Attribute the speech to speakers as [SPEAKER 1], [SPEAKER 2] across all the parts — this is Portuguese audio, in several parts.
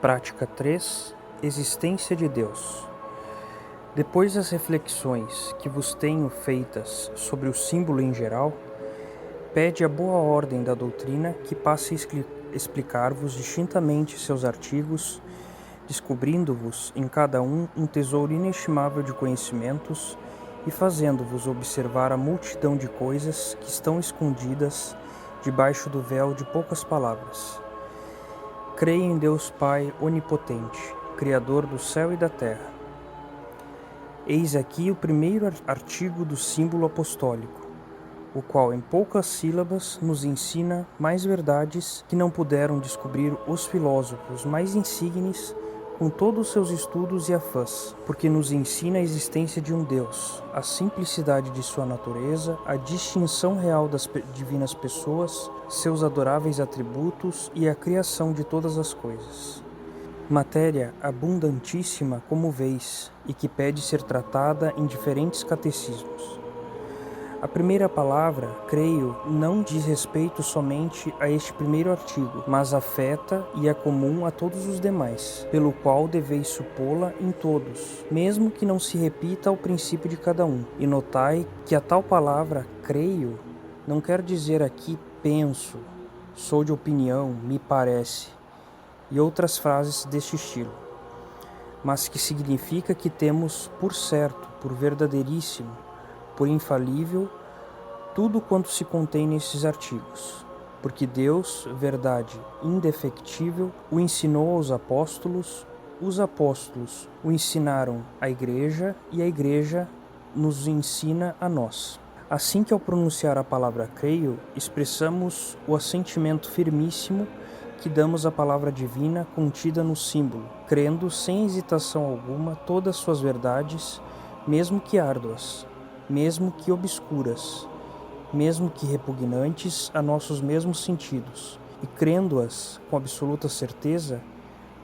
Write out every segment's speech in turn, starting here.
[SPEAKER 1] Prática 3. Existência de Deus. Depois das reflexões que vos tenho feitas sobre o símbolo em geral, pede a boa ordem da doutrina que passe a explicar-vos distintamente seus artigos, descobrindo-vos em cada um tesouro inestimável de conhecimentos e fazendo-vos observar a multidão de coisas que estão escondidas debaixo do véu de poucas palavras. Creio em Deus Pai onipotente, Criador do céu e da terra. Eis aqui o primeiro artigo do símbolo apostólico, o qual em poucas sílabas nos ensina mais verdades que não puderam descobrir os filósofos mais insígnes com todos os seus estudos e afãs, porque nos ensina a existência de um Deus, a simplicidade de sua natureza, a distinção real das divinas pessoas, seus adoráveis atributos e a criação de todas as coisas. Matéria abundantíssima como vês e que pede ser tratada em diferentes catecismos. A primeira palavra, creio, não diz respeito somente a este primeiro artigo, mas afeta e é comum a todos os demais, pelo qual deveis supô-la em todos, mesmo que não se repita ao princípio de cada um. E notai que a tal palavra, creio, não quer dizer aqui penso, sou de opinião, me parece, e outras frases deste estilo, mas que significa que temos por certo, por verdadeiríssimo, por infalível, tudo quanto se contém nesses artigos, porque Deus, verdade indefectível, o ensinou aos apóstolos, os apóstolos o ensinaram à Igreja e a Igreja nos ensina a nós. Assim que ao pronunciar a palavra creio, expressamos o assentimento firmíssimo que damos à palavra divina contida no símbolo, crendo sem hesitação alguma todas suas verdades, mesmo que árduas, mesmo que obscuras, mesmo que repugnantes a nossos mesmos sentidos, e crendo-as com absoluta certeza,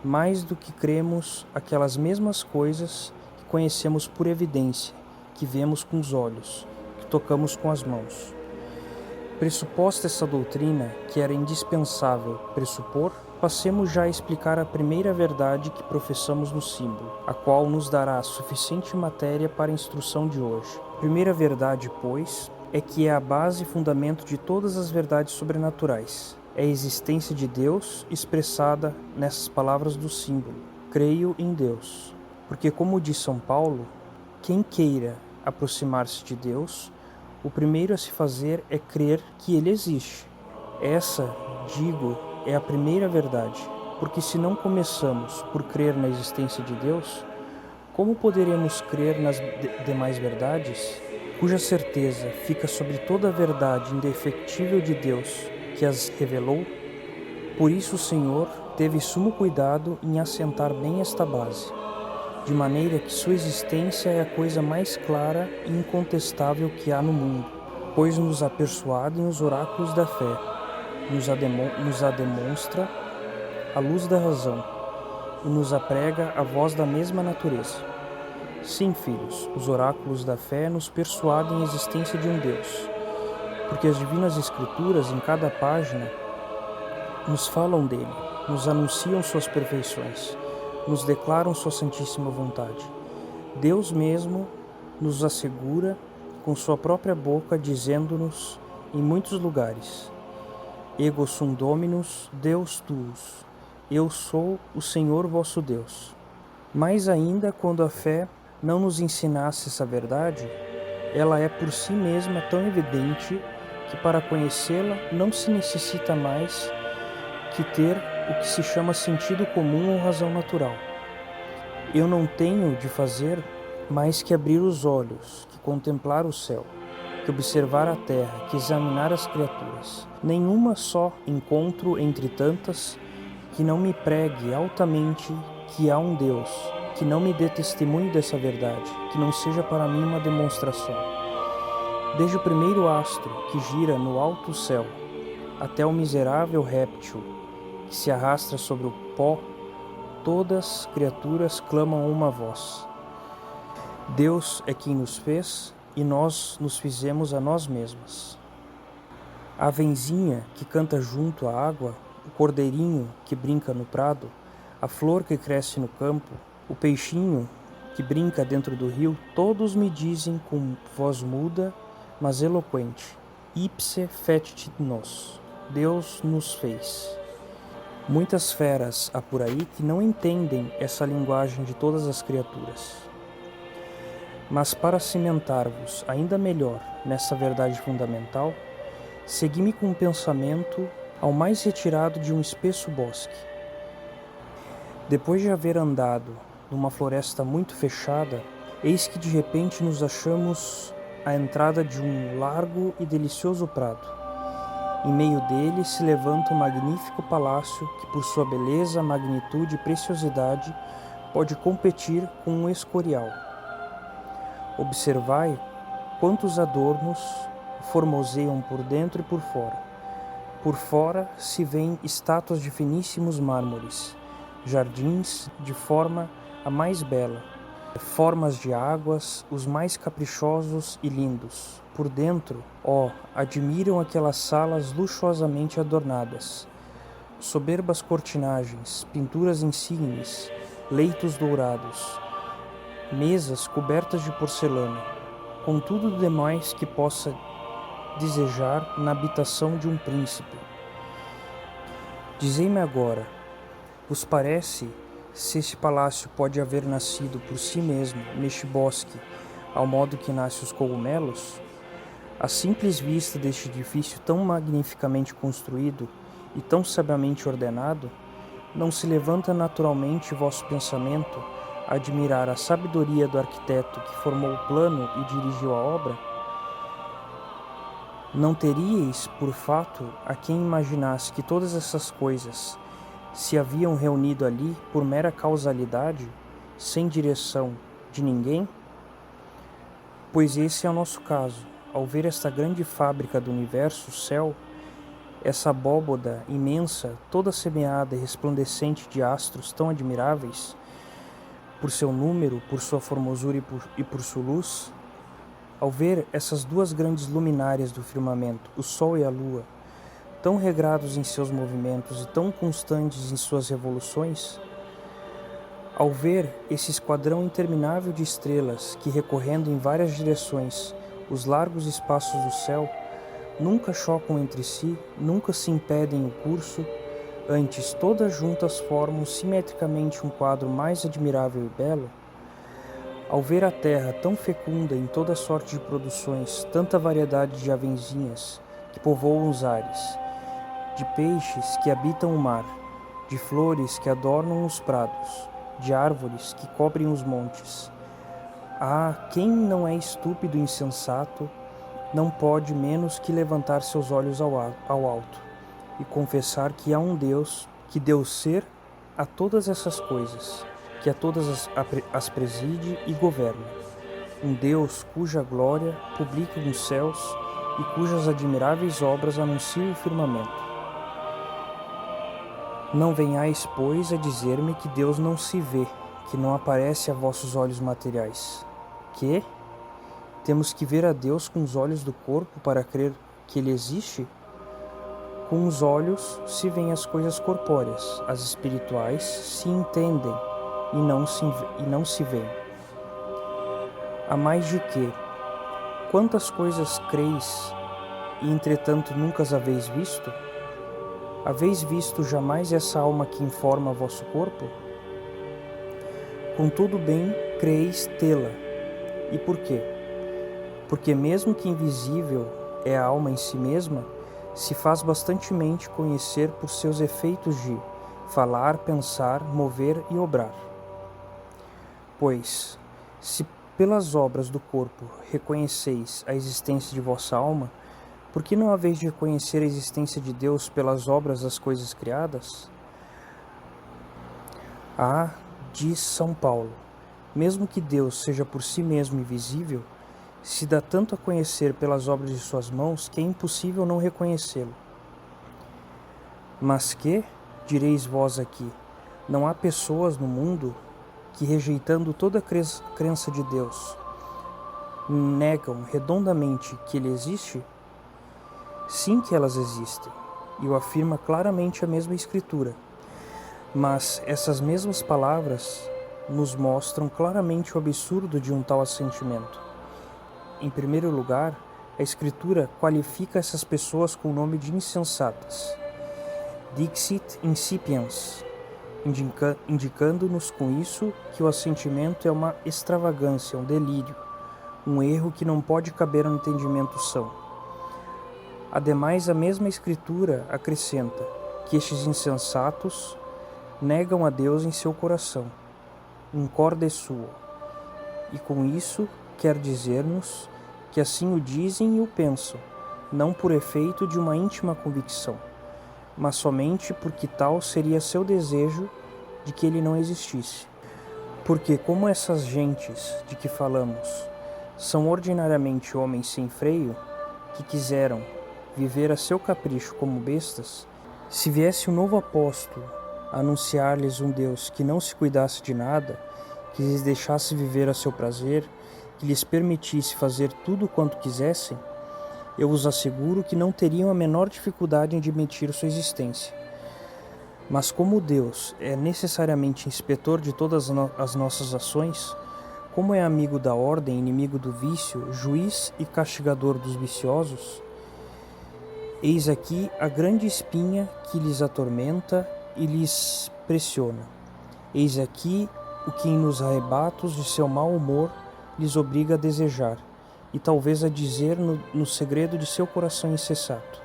[SPEAKER 1] mais do que cremos aquelas mesmas coisas que conhecemos por evidência, que vemos com os olhos, que tocamos com as mãos. Pressuposta essa doutrina, que era indispensável pressupor, passemos já a explicar a primeira verdade que professamos no símbolo, a qual nos dará suficiente matéria para a instrução de hoje. A primeira verdade, pois, é que é a base e fundamento de todas as verdades sobrenaturais. É a existência de Deus expressada nessas palavras do símbolo. Creio em Deus. Porque, como diz São Paulo, quem queira aproximar-se de Deus, o primeiro a se fazer é crer que Ele existe. Essa, digo, é a primeira verdade, porque se não começamos por crer na existência de Deus, como poderemos crer nas demais verdades, cuja certeza fica sobre toda a verdade indefectível de Deus que as revelou? Por isso o Senhor teve sumo cuidado em assentar bem esta base, de maneira que sua existência é a coisa mais clara e incontestável que há no mundo, pois nos a persuadem os oráculos da fé, nos a demonstra a luz da razão, e nos aprega a voz da mesma natureza. Sim, filhos, os oráculos da fé nos persuadem a existência de um Deus, porque as divinas Escrituras, em cada página, nos falam dele, nos anunciam suas perfeições, nos declaram sua santíssima vontade. Deus mesmo nos assegura com sua própria boca, dizendo-nos em muitos lugares: Ego sum Dominus, Deus tuus, eu sou o Senhor vosso Deus. Mais ainda, quando a fé não nos ensinasse essa verdade, ela é por si mesma tão evidente que para conhecê-la não se necessita mais que ter o que se chama sentido comum ou razão natural. Eu não tenho de fazer mais que abrir os olhos, que contemplar o céu, que observar a terra, que examinar as criaturas. Nenhuma só encontro entre tantas que não me pregue altamente que há um Deus, que não me dê testemunho dessa verdade, que não seja para mim uma demonstração. Desde o primeiro astro que gira no alto céu, até o miserável réptil que se arrastra sobre o pó, todas as criaturas clamam a uma voz. Deus é quem nos fez e nós nos fizemos a nós mesmas. A avenzinha que canta junto à água, o cordeirinho que brinca no prado, a flor que cresce no campo, o peixinho que brinca dentro do rio, todos me dizem com voz muda, mas eloquente: Ipse fecit nos, Deus nos fez. Muitas feras há por aí que não entendem essa linguagem de todas as criaturas. Mas para cimentar-vos ainda melhor nessa verdade fundamental, segui-me com um pensamento ao mais retirado de um espesso bosque. Depois de haver andado numa floresta muito fechada, eis que de repente nos achamos à entrada de um largo e delicioso prado. Em meio dele se levanta um magnífico palácio que, por sua beleza, magnitude e preciosidade, pode competir com um escorial. Observai quantos adornos formoseiam por dentro e por fora. Por fora se vêem estátuas de finíssimos mármores, jardins de forma a mais bela, formas de águas, os mais caprichosos e lindos. Por dentro, admiram aquelas salas luxuosamente adornadas, soberbas cortinagens, pinturas insígnes, leitos dourados, mesas cobertas de porcelana, com tudo demais que possa desejar na habitação de um príncipe. Dizei-me agora, vos parece se este palácio pode haver nascido por si mesmo neste bosque, ao modo que nascem os cogumelos? A simples vista deste edifício tão magnificamente construído e tão sabiamente ordenado, não se levanta naturalmente vosso pensamento a admirar a sabedoria do arquiteto que formou o plano e dirigiu a obra? Não teríeis por fato a quem imaginasse que todas essas coisas se haviam reunido ali por mera causalidade, sem direção de ninguém? Pois esse é o nosso caso. Ao ver esta grande fábrica do universo, o céu, essa abóboda imensa, toda semeada e resplandecente de astros tão admiráveis, por seu número, por sua formosura e por sua luz, ao ver essas duas grandes luminárias do firmamento, o Sol e a Lua, tão regrados em seus movimentos e tão constantes em suas revoluções, ao ver esse esquadrão interminável de estrelas que, recorrendo em várias direções os largos espaços do céu, nunca chocam entre si, nunca se impedem o curso, antes todas juntas formam simetricamente um quadro mais admirável e belo, ao ver a terra tão fecunda em toda sorte de produções, tanta variedade de avenzinhas que povoam os ares, de peixes que habitam o mar, de flores que adornam os prados, de árvores que cobrem os montes. Quem não é estúpido e insensato não pode menos que levantar seus olhos ao alto e confessar que há um Deus que deu ser a todas essas coisas, que a todas as preside e governa. Um Deus cuja glória publica nos céus e cujas admiráveis obras anunciam o firmamento. Não venhais, pois, a dizer-me que Deus não se vê, que não aparece a vossos olhos materiais. Que? Temos que ver a Deus com os olhos do corpo para crer que Ele existe? Com os olhos se veem as coisas corpóreas, as espirituais se entendem e não se veem. A mais de que, quantas coisas creis e entretanto nunca as haveis visto? Haveis visto jamais essa alma que informa vosso corpo? Contudo bem creis tê-la. E por quê? Porque mesmo que invisível é a alma em si mesma, se faz bastantemente conhecer por seus efeitos de falar, pensar, mover e obrar. Pois, se pelas obras do corpo reconheceis a existência de vossa alma, por que não haveis de reconhecer a existência de Deus pelas obras das coisas criadas? Diz São Paulo, mesmo que Deus seja por si mesmo invisível, se dá tanto a conhecer pelas obras de suas mãos que é impossível não reconhecê-lo. Mas que, direis vós aqui, não há pessoas no mundo que, rejeitando toda a crença de Deus, negam redondamente que Ele existe? Sim que elas existem, e o afirma claramente a mesma Escritura. Mas essas mesmas palavras nos mostram claramente o absurdo de um tal assentimento. Em primeiro lugar, a Escritura qualifica essas pessoas com o nome de insensatas. Dixit insipiens, indicando-nos com isso que o assentimento é uma extravagância, um delírio, um erro que não pode caber no entendimento são. Ademais, a mesma Escritura acrescenta que estes insensatos negam a Deus em seu coração, in corde suo, e com isso quer dizer-nos que assim o dizem e o pensam, não por efeito de uma íntima convicção, mas somente porque tal seria seu desejo de que ele não existisse. Porque como essas gentes de que falamos são ordinariamente homens sem freio, que quiseram viver a seu capricho como bestas, se viesse um novo apóstolo a anunciar-lhes um Deus que não se cuidasse de nada, que lhes deixasse viver a seu prazer, que lhes permitisse fazer tudo quanto quisessem, eu vos asseguro que não teriam a menor dificuldade em admitir sua existência. Mas como Deus é necessariamente inspetor de todas as nossas ações, como é amigo da ordem, inimigo do vício, juiz e castigador dos viciosos, eis aqui a grande espinha que lhes atormenta e lhes pressiona. Eis aqui o que nos arrebatos de seu mau humor lhes obriga a desejar, e talvez a dizer no segredo de seu coração insensato: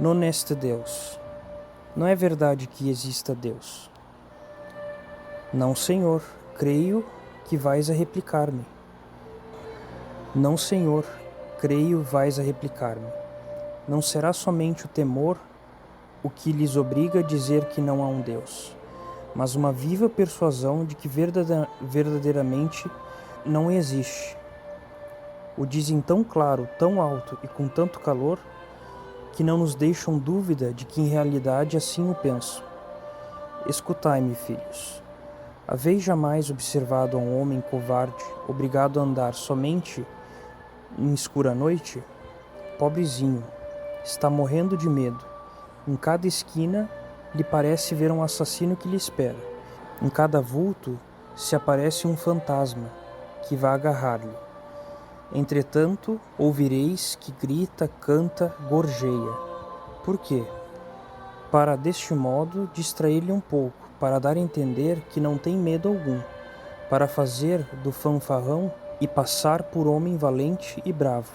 [SPEAKER 1] non est Deus. Não é verdade que exista Deus. Não, Senhor, creio que vais a replicar-me. Não, Senhor, creio vais a replicar-me. Não será somente o temor o que lhes obriga a dizer que não há um Deus, mas uma viva persuasão de que verdadeiramente não existe. O dizem tão claro, tão alto e com tanto calor, que não nos deixam dúvida de que em realidade assim o penso. Escutai-me, filhos. Haveis jamais observado a um homem covarde, obrigado a andar somente em escura noite? Pobrezinho, está morrendo de medo. Em cada esquina lhe parece ver um assassino que lhe espera. Em cada vulto se aparece um fantasma que vai agarrar-lhe. Entretanto, ouvireis que grita, canta, gorjeia. Por quê? Para deste modo distrair-lhe um pouco, para dar a entender que não tem medo algum, para fazer do fanfarrão e passar por homem valente e bravo.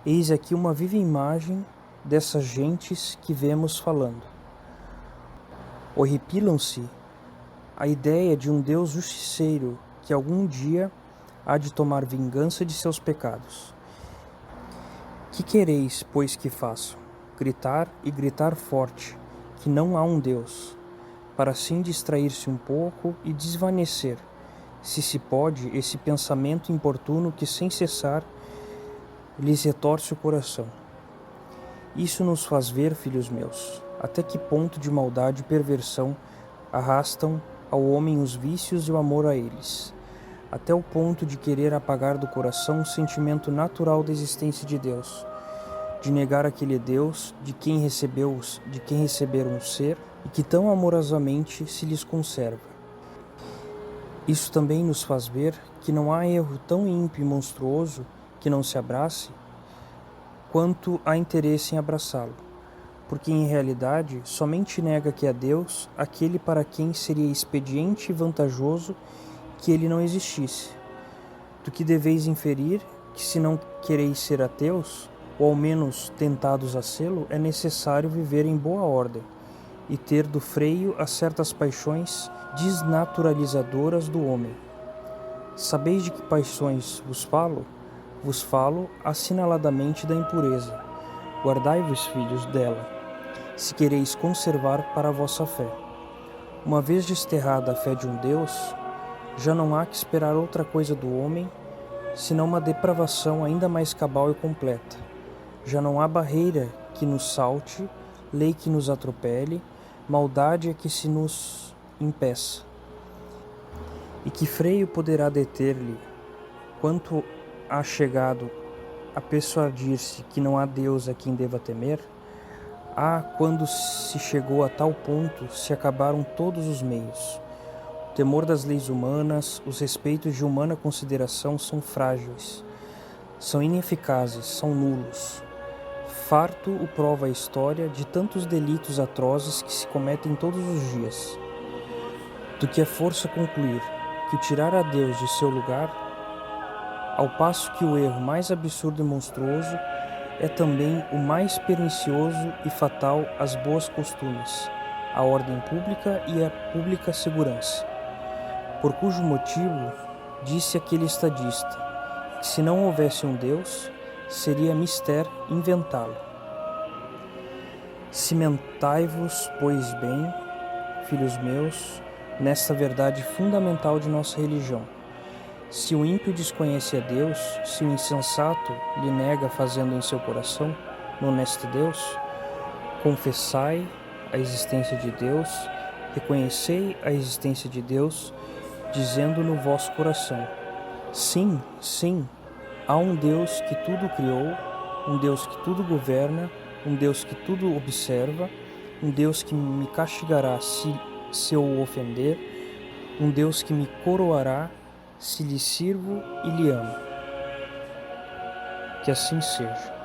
[SPEAKER 1] Eis aqui uma viva imagem dessas gentes que vemos falando. Horripilam-se a ideia de um Deus justiceiro que algum dia há de tomar vingança de seus pecados. Que quereis, pois, que façam? Gritar e gritar forte, que não há um Deus, para assim distrair-se um pouco e desvanecer, se pode, esse pensamento importuno que sem cessar lhes retorce o coração. Isso nos faz ver, filhos meus, até que ponto de maldade e perversão arrastam ao homem os vícios e o amor a eles, até o ponto de querer apagar do coração o sentimento natural da existência de Deus, de negar aquele Deus de quem receberam o ser e que tão amorosamente se lhes conserva. Isso também nos faz ver que não há erro tão ímpio e monstruoso que não se abrace, quanto há interesse em abraçá-lo, porque em realidade somente nega que há Deus aquele para quem seria expediente e vantajoso que ele não existisse, do que deveis inferir que se não quereis ser ateus, ou ao menos tentados a sê-lo, é necessário viver em boa ordem e ter do freio a certas paixões desnaturalizadoras do homem. Sabeis de que paixões vos falo? Vos falo assinaladamente da impureza. Guardai-vos, filhos, dela, se quereis conservar para a vossa fé. Uma vez desterrada a fé de um Deus, já não há que esperar outra coisa do homem, senão uma depravação ainda mais cabal e completa. Já não há barreira que nos salte, lei que nos atropele, maldade é que se nos impeça. E que freio poderá deter-lhe, quanto há chegado a persuadir-se que não há Deus a quem deva temer? Quando se chegou a tal ponto, se acabaram todos os meios. O temor das leis humanas, os respeitos de humana consideração são frágeis, são ineficazes, são nulos. Farto o prova a história de tantos delitos atrozes que se cometem todos os dias. Do que é força concluir que o tirar a Deus de seu lugar, ao passo que o erro mais absurdo e monstruoso é também o mais pernicioso e fatal às boas costumes, à ordem pública e à pública segurança. Por cujo motivo, disse aquele estadista, que se não houvesse um Deus, seria mister inventá-lo. Cimentai-vos, pois bem, filhos meus, nesta verdade fundamental de nossa religião. Se o ímpio desconhece a Deus, se o insensato lhe nega fazendo em seu coração, no honesto Deus, confessai a existência de Deus, reconhecei a existência de Deus, dizendo no vosso coração: sim, sim, há um Deus que tudo criou, um Deus que tudo governa, um Deus que tudo observa, um Deus que me castigará se eu o ofender, um Deus que me coroará se lhe sirvo e lhe amo. Que assim seja.